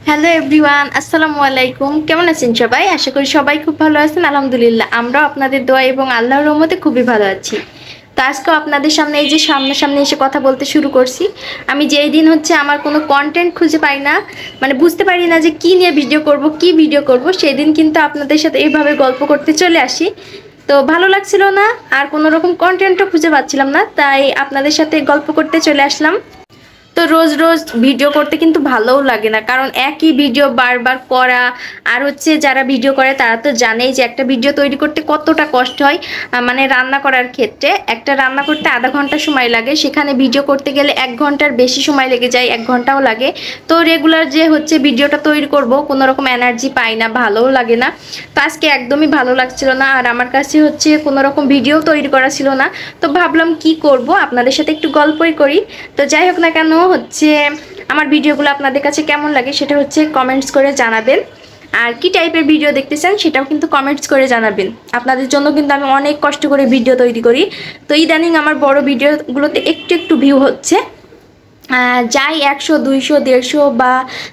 Hello everyone, আসসালামু আলাইকুম। কেমন আছেন সবাই? আশা করি সবাই খুব ভালো আছেন। আলহামদুলিল্লাহ, আমরাও আপনাদের দোয়া এবং আল্লাহর রহমতে খুবই ভালো আছি। তো আজকেও আপনাদের সামনে এই যে সামনাসামনি এসে কথা বলতে শুরু করছি। আমি যেই দিন হচ্ছে আমার কোনো কন্টেন্ট খুঁজে পাই না, মানে বুঝতে পারি না যে কী নিয়ে ভিডিও করব, সেই দিন কিন্তু আপনাদের সাথে এইভাবে গল্প করতে চলে আসি। তো ভালো লাগছিল না, আর কোনো রকম কন্টেন্টও খুঁজে পাচ্ছিলাম না, তাই আপনাদের সাথে গল্প করতে চলে আসলাম। তো রোজ রোজ ভিডিও করতে কিন্তু ভালোও লাগে না, কারণ একই ভিডিও বারবার করা, আর হচ্ছে যারা ভিডিও করে তারা তো জানেই যে একটা ভিডিও তৈরি করতে কতটা কষ্ট হয়। মানে রান্না করার ক্ষেত্রে একটা রান্না করতে আধা ঘন্টা সময় লাগে, সেখানে ভিডিও করতে গেলে 1 ঘন্টার বেশি সময় লেগে যায়, 1 ঘন্টাও লাগে। তো রেগুলার যে হচ্ছে ভিডিওটা তৈরি করব, কোনো রকম এনার্জি পাই না, ভালোও লাগে না। তো আজকে একদমই ভালো লাগছিল না, আর আমার কাছে হচ্ছে কোনো রকম ভিডিও তৈরি করা ছিল না। তো ভাবলাম কি করব, আপনাদের সাথে একটু গল্পই করি। তো যাই হোক না কেন হচ্ছে আমার ভিডিওগুলো আপনাদের কাছে কেমন লাগে সেটা হচ্ছে কমেন্টস করে জানাবেন। আর কি টাইপের ভিডিও দেখতে চান সেটাও কিন্তু কমেন্টস করে জানাবেন। আপনাদের জন্য কিন্তু আমি অনেক কষ্ট করে ভিডিও তৈরি করি। তো ইদানিং আমার বড় ভিডিওগুলোতে একটু একটু ভিউ হচ্ছে, যাই 100 200 150 বা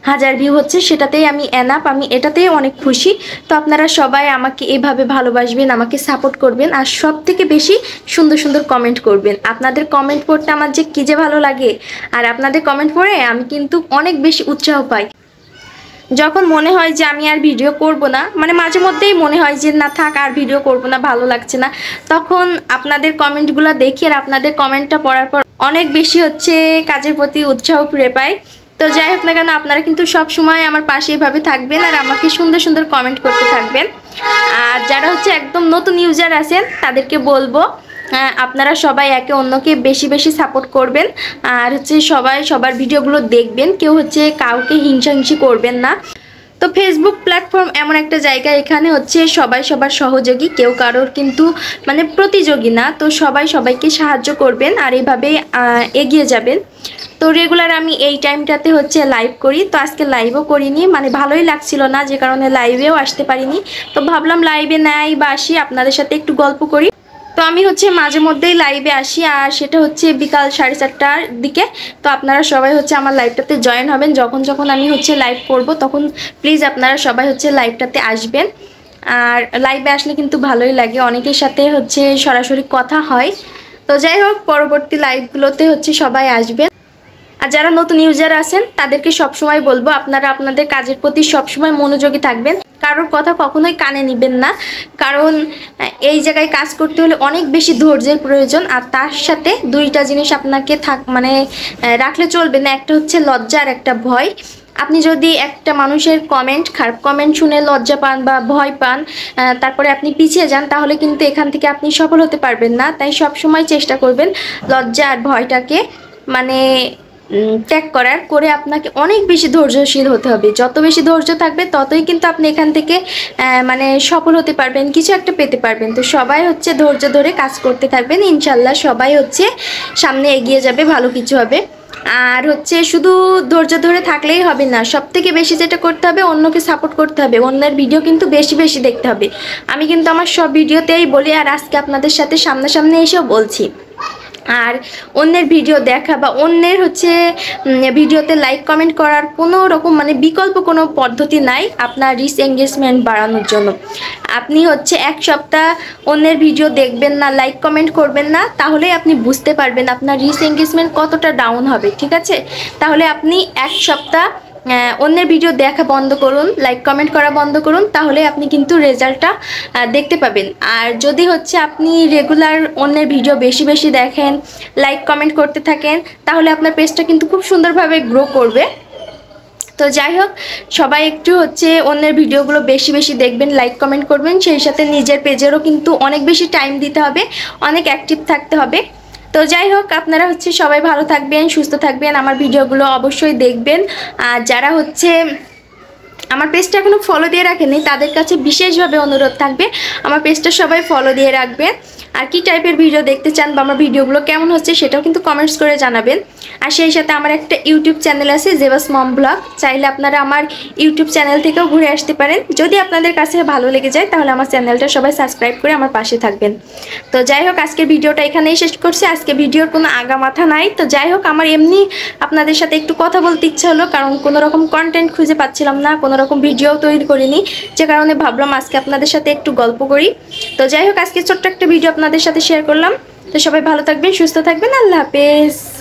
1000 ভিউ হচ্ছে, সেটাতেই আমি এনাফ, আমি এটাতেই অনেক খুশি। তো আপনারা সবাই আমাকে এভাবে ভালোবাসবেন, আমাকে সাপোর্ট করবেন, আর সব থেকে বেশি সুন্দর সুন্দর কমেন্ট করবেন। আপনাদের কমেন্ট পড়তে আমার যে কী যে ভালো লাগে, আর আপনাদের কমেন্ট পড়ে আমি কিন্তু অনেক বেশি উৎসাহ পাই। যখন মনে হয় যে আমি আর ভিডিও করব না, মানে মাঝে মধ্যেই মনে হয় যে না থাক, আর ভিডিও করব না, ভালো লাগছে না, তখন আপনাদের কমেন্টগুলো দেখি আর আপনাদের কমেন্টটা পড়ার পর অনেক বেশি হচ্ছে কাজের প্রতি উৎসাহ ফিরে পাই। তো যাই হোক না কেন, আপনারা কিন্তু সব সময় আমার পাশে এভাবে থাকবেন আর আমাকে সুন্দর সুন্দর কমেন্ট করতে থাকবেন। আর যারা হচ্ছে একদম নতুন ইউজার আছেন তাদেরকে বলবো, আপনারা সবাই একে অন্যকে বেশি বেশি সাপোর্ট করবেন, আর হচ্ছে সবাই সবার ভিডিওগুলো দেখবেন, কেউ হচ্ছে কাউকে হিংসাহিংসি করবেন না। তো ফেসবুক প্ল্যাটফর্ম এমন একটা জায়গা, এখানে হচ্ছে সবাই সবার সহযোগী, কেউ কারোর কিন্তু মানে প্রতিযোগী না। তো সবাই সবাইকে সাহায্য করবেন আর এইভাবে এগিয়ে যাবেন। তো রেগুলার আমি এই টাইমটাতে হচ্ছে লাইভ করি, তো আজকে লাইভও করিনি, মানে ভালোই লাগছিল না, যে কারণে লাইভেও আসতে পারিনি। তো ভাবলাম লাইভে নাই বা আসি, আপনাদের সাথে একটু গল্প করি। তো আমি হচ্ছে মাঝে মধ্যেই লাইভে আসি, আর সেটা হচ্ছে বিকাল 4:30টার দিকে। তো আপনারা সবাই হচ্ছে আমার লাইভটাতে জয়েন হবেন, যখন যখন আমি হচ্ছে লাইভ করব তখন প্লিজ আপনারা সবাই হচ্ছে লাইভটাতে আসবেন। আর লাইভে আসলে কিন্তু ভালোই লাগে, অনেকের সাথে হচ্ছে সরাসরি কথা হয়। তো যাই হোক, পরবর্তী লাইভগুলোতে হচ্ছে সবাই আসবেন। আর যারা নতুন ইউজার আছেন তাদেরকে সবসময় বলবো, আপনারা আপনাদের কাজের প্রতি সবসময় মনোযোগী থাকবেন, কারোর কথা কখনোই কানে নেবেন না। কারণ এই জায়গায় কাজ করতে হলে অনেক বেশি ধৈর্যের প্রয়োজন, আর তার সাথে দুইটা জিনিস আপনাকে রাখলে চলবে না, একটা হচ্ছে লজ্জা আর একটা ভয়। আপনি যদি একটা মানুষের খারাপ কমেন্ট শুনে লজ্জা পান বা ভয় পান, তারপরে আপনি পিছিয়ে যান, তাহলে কিন্তু এখান থেকে আপনি সফল হতে পারবেন না। তাই সব সময় চেষ্টা করবেন লজ্জা আর ভয়টাকে মানে ত্যাগ করে আপনাকে অনেক বেশি ধৈর্যশীল হতে হবে। যত বেশি ধৈর্য থাকবে ততই কিন্তু আপনি এখান থেকে মানে সফল হতে পারবেন, কিছু একটা পেতে পারবেন। তো সবাই হচ্ছে ধৈর্য ধরে কাজ করতে থাকবেন, ইনশাল্লাহ সবাই হচ্ছে সামনে এগিয়ে যাবে, ভালো কিছু হবে। আর হচ্ছে শুধু ধৈর্য ধরে থাকলেই হবে না, সব থেকে বেশি যেটা করতে হবে, অন্যকে সাপোর্ট করতে হবে, অন্যের ভিডিও কিন্তু বেশি বেশি দেখতে হবে। আমি কিন্তু আমার সব ভিডিওতেই বলি, আর আজকে আপনাদের সাথে সামনাসামনি এসেও বলছি। আর অন্যের ভিডিও দেখা বা অন্যের হচ্ছে ভিডিওতে লাইক কমেন্ট করার কোনো রকম মানে বিকল্প কোনো পদ্ধতি নাই আপনার রিচ এঙ্গেজমেন্ট বাড়ানোর জন্য। আপনি হচ্ছে 1 সপ্তাহ অন্যের ভিডিও দেখবেন না, লাইক কমেন্ট করবেন না, তাহলে আপনি বুঝতে পারবেন আপনার রিচ এঙ্গেজমেন্ট কতটা ডাউন হবে, ঠিক আছে? তাহলে আপনি 1 সপ্তাহ অন্যের ভিডিও দেখা বন্ধ করুন, লাইক কমেন্ট করা বন্ধ করুন, তাহলে আপনি কিন্তু রেজাল্টটা দেখতে পাবেন। আর যদি হচ্ছে আপনি রেগুলার অন্যের ভিডিও বেশি বেশি দেখেন, লাইক কমেন্ট করতে থাকেন, তাহলে আপনার পেজটা কিন্তু খুব সুন্দরভাবে গ্রো করবে। তো যাই হোক, সবাই একটু হচ্ছে অন্যের ভিডিওগুলো বেশি বেশি দেখবেন, লাইক কমেন্ট করবেন, সেই সাথে নিজের পেজেরও কিন্তু অনেক বেশি টাইম দিতে হবে, অনেক অ্যাক্টিভ থাকতে হবে। তো যাই হোক, আপনারা হচ্ছে সবাই ভালো থাকবেন, সুস্থ থাকবেন, আমার ভিডিওগুলো অবশ্যই দেখবেন। আর যারা হচ্ছে আমার পেজটা এখনো ফলো দিয়ে রাখেনি তাদের কাছে বিশেষভাবে অনুরোধ থাকবে আমার পেজটা সবাই ফলো দিয়ে রাখবে। আর কি টাইপের ভিডিও দেখতে চান বা আমার ভিডিওগুলো কেমন হচ্ছে সেটাও কিন্তু কমেন্টস করে জানাবেন। আর সেই সাথে আমার একটা ইউটিউব চ্যানেল আছে জেবাস মম ব্লগ, চাইলে আপনারা আমার ইউটিউব চ্যানেল থেকেও ঘুরে আসতে পারেন। যদি আপনাদের কাছে ভালো লেগে যায় তাহলে আমার চ্যানেলটা সবাই সাবস্ক্রাইব করে আমার পাশে থাকবেন। তো যাই হোক, আজকের ভিডিওটা এখানেই শেষ করছি। আজকে ভিডিওর কোনো আগা মাথা নাই, তো যাই হোক আমার এমনি আপনাদের সাথে একটু কথা বলতে ইচ্ছা হলো, কারণ কোনো রকম কন্টেন্ট খুঁজে পাচ্ছিলাম না, কোনো রকম ভিডিও তৈরি করিনি, যে কারণে ভাবলাম আজকে আপনাদের সাথে একটু গল্প করি। তো যাই হোক, আজকে ছোট্ট একটা ভিডিও আপনাদের সাথে শেয়ার করলাম। তো সবাই ভালো থাকবেন, সুস্থ থাকবেন, আল্লাহ হাফেজ।